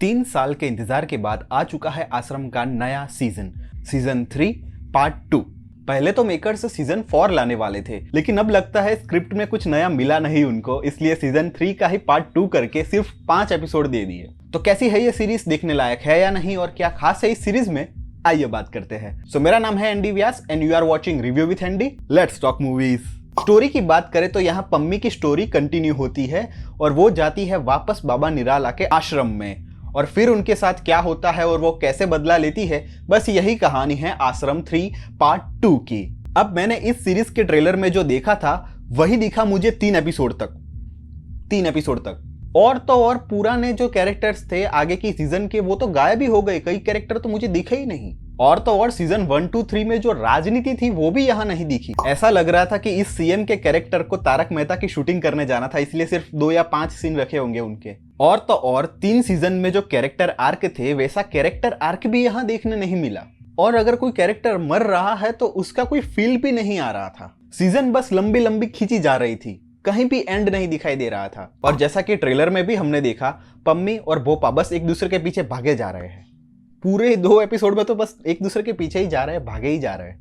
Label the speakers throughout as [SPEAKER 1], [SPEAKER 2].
[SPEAKER 1] 3 साल के इंतजार के बाद आ चुका है आश्रम का नया सीजन 3 पार्ट 2। पहले तो मेकर्स सीजन 4 लाने वाले थे, लेकिन अब लगता है स्क्रिप्ट में कुछ नया मिला नहीं उनको, इसलिए सीजन 3 का ही पार्ट 2 करके सिर्फ 5 एपिसोड दे दिए। तो कैसी है ये सीरीज, देखने लायक है या नहीं, और क्या खास है इस सीरीज में, आइए बात करते हैं। मेरा नाम है Andy Vyas and you are watching review with Andy. Let's talk movies. Story की बात करें तो यहाँ पम्मी की स्टोरी कंटिन्यू होती है और वो जाती है वापस बाबा निराला के आश्रम में, और फिर उनके साथ क्या होता है और वो कैसे बदला लेती है, बस यही कहानी है आश्रम 3 पार्ट 2 की। अब मैंने इस सीरीज के ट्रेलर में जो देखा था वही दिखा मुझे 3 एपिसोड तक। और तो और पुराने जो कैरेक्टर्स थे आगे की सीजन के वो तो गायब ही हो गए, कई कैरेक्टर तो मुझे दिखे ही नहीं। और तो और सीजन 1, 2, 3 में जो राजनीति थी वो भी यहाँ नहीं दिखी। ऐसा लग रहा था कि इस सीएम के कैरेक्टर को तारक मेहता की शूटिंग करने जाना था, इसलिए सिर्फ 2 या 5 सीन रखे होंगे उनके। और तो और 3 सीजन में जो कैरेक्टर आर्क थे वैसा कैरेक्टर आर्क भी यहाँ देखने नहीं मिला, और अगर कोई कैरेक्टर मर रहा है तो उसका कोई फील भी नहीं आ रहा था। सीजन बस लंबी लंबी खींची जा रही थी, कहीं भी एंड नहीं दिखाई दे रहा था। और जैसा कि ट्रेलर में भी हमने देखा, पम्मी और बोपा बस एक दूसरे के पीछे भागे जा रहे हैं। पूरे 2 एपिसोड में तो बस एक दूसरे के पीछे ही जा रहे हैं, भागे ही जा रहे हैं,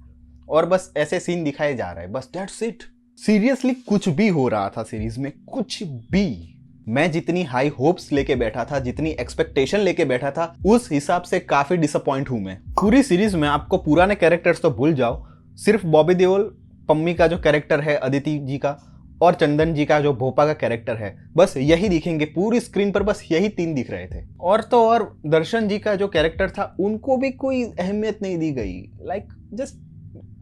[SPEAKER 1] और बस ऐसे सीन दिखाए जा रहे हैं, बस दैट्स इट। सीरियसली कुछ भी हो रहा था सीरीज में, कुछ भी। मैं जितनी हाई होप्स लेके बैठा था, जितनी एक्सपेक्टेशन लेके बैठा था, उस हिसाब से काफी डिसअपॉइंट हूं मैं। पूरी सीरीज में आपको पुराने कैरेक्टर्स तो भूल जाओ, सिर्फ बॉबी देओल, पम्मी का जो कैरेक्टर है अदिति जी का, और चंदन जी का जो भोपा का कैरेक्टर है, बस यही दिखेंगे पूरी स्क्रीन पर, बस यही 3 दिख रहे थे। और तो और दर्शन जी का जो कैरेक्टर था उनको भी कोई अहमियत नहीं दी गई, लाइक जस्ट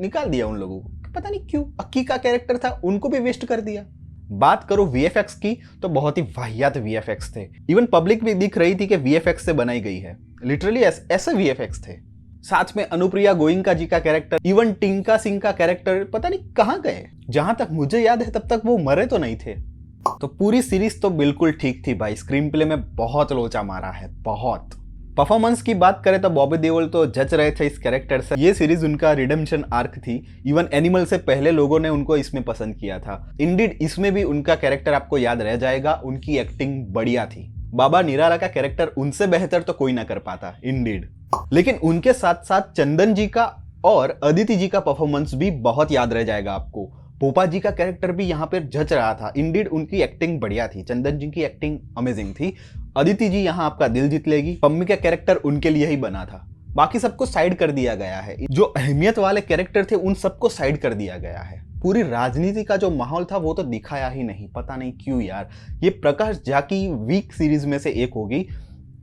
[SPEAKER 1] निकाल दिया उन लोगों को, पता नहीं क्यों। अक्की का कैरेक्टर था, उनको भी वेस्ट कर दिया। बात करो वीएफएक्स की तो बहुत ही वाहियात वीएफएक्स थे। इवन पब्लिक भी दिख रही थी कि वीएफएक्स से बनाई गई है, लिटरली ऐसे वीएफएक्स थे। साथ में अनुप्रिया गोइंका जी का कैरेक्टर, इवन टिंका सिंह का कैरेक्टर पता नहीं कहां गए। जहां तक मुझे याद है तब तक वो मरे तो नहीं थे। तो पूरी सीरीज तो बिल्कुल ठीक थी भाई, स्क्रीन प्ले में बहुत लोचा मारा है, बहुत। परफॉर्मेंस की बात करें तो बॉबी देओल तो जज रहे थे इस कैरेक्टर से। ये सीरीज उनका रिडेम्पशन आर्क थी। इवन एनिमल से पहले लोगों ने उनको इसमें पसंद किया था। इंडीड इसमें भी उनका कैरेक्टर आपको याद रह जाएगा, उनकी एक्टिंग बढ़िया थी। बाबा निराला का कैरेक्टर उनसे बेहतर तो कोई ना कर पाता, इंडीड। लेकिन उनके साथ साथ चंदन जी का और अदिति जी का परफॉर्मेंस भी बहुत याद रह जाएगा आपको। पोपा जी का कैरेक्टर भी यहाँ पे जच रहा था, इंडीड उनकी एक्टिंग बढ़िया थी। चंदन जी की एक्टिंग अमेजिंग थी। अदिति जी यहाँ आपका दिल जीत लेगी। पम्मी का कैरेक्टर उनके लिए ही बना था, बाकी सबको साइड कर दिया गया है। जो अहमियत वाले कैरेक्टर थे उन सबको साइड कर दिया गया है। पूरी राजनीति का जो माहौल था वो तो दिखाया ही नहीं, पता नहीं क्यों यार। ये प्रकाश झा की वीक सीरीज में से एक होगी।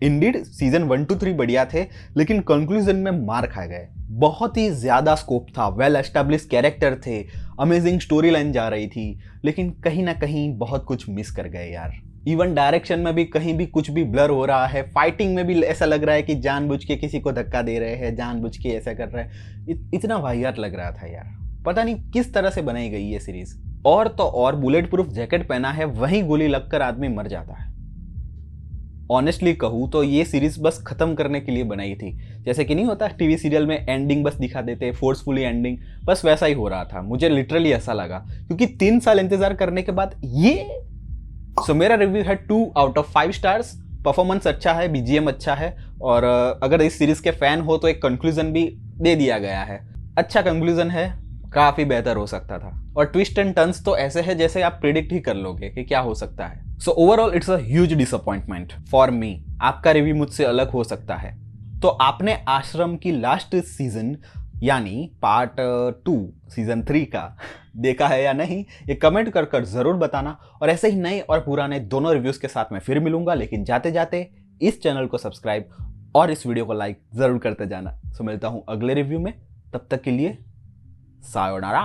[SPEAKER 1] इंडीड सीजन 1, 2, 3 बढ़िया थे, लेकिन कंक्लूजन में मार खा गए। बहुत ही ज्यादा स्कोप था, वेल एस्टेब्लिश कैरेक्टर थे, अमेजिंग स्टोरी लाइन जा रही थी, लेकिन कहीं ना कहीं बहुत कुछ मिस कर गए यार। इवन डायरेक्शन में भी कहीं भी कुछ भी ब्लर हो रहा है। फाइटिंग में भी ऐसा लग रहा है कि जानबूझ के किसी को धक्का दे रहे हैं, जानबूझ के ऐसा कर रहे हैं। इतना वाहियात लग रहा था यार, पता नहीं किस तरह से बनाई गई ये सीरीज। और तो और बुलेट प्रूफ जैकेट पहना है, वहीं गोली लगकर आदमी मर जाता है। ऑनेस्टली कहूँ तो ये सीरीज बस खत्म करने के लिए बनाई थी। जैसे कि नहीं होता टीवी सीरियल में एंडिंग बस दिखा देते, फोर्सफुली एंडिंग, बस वैसा ही हो रहा था। मुझे लिटरली ऐसा लगा, क्योंकि 3 साल इंतजार करने के बाद ये। मेरा रिव्यू है 2 आउट ऑफ 5 स्टार्स। परफॉर्मेंस अच्छा है, बीजीएम अच्छा है, और अगर इस सीरीज के फैन हो तो एक कंक्लूजन भी दे दिया गया है। अच्छा कंक्लूजन है, काफी बेहतर हो सकता था। और ट्विस्ट एंड टर्न्स तो ऐसे है जैसे आप प्रिडिक्ट ही कर लोगे कि क्या हो सकता है। So overall it's a huge disappointment for me. आपका रिव्यू मुझसे अलग हो सकता है। तो आपने आश्रम की लास्ट सीजन यानी पार्ट 2 सीजन 3 का देखा है या नहीं, ये कमेंट कर जरूर बताना। और ऐसे ही नए और पुराने दोनों रिव्यूज के साथ मैं फिर मिलूंगा, लेकिन जाते जाते इस चैनल को सब्सक्राइब और इस वीडियो को लाइक जरूर करते जाना। मिलता हूं अगले रिव्यू में, तब तक के लिए सायोनारा।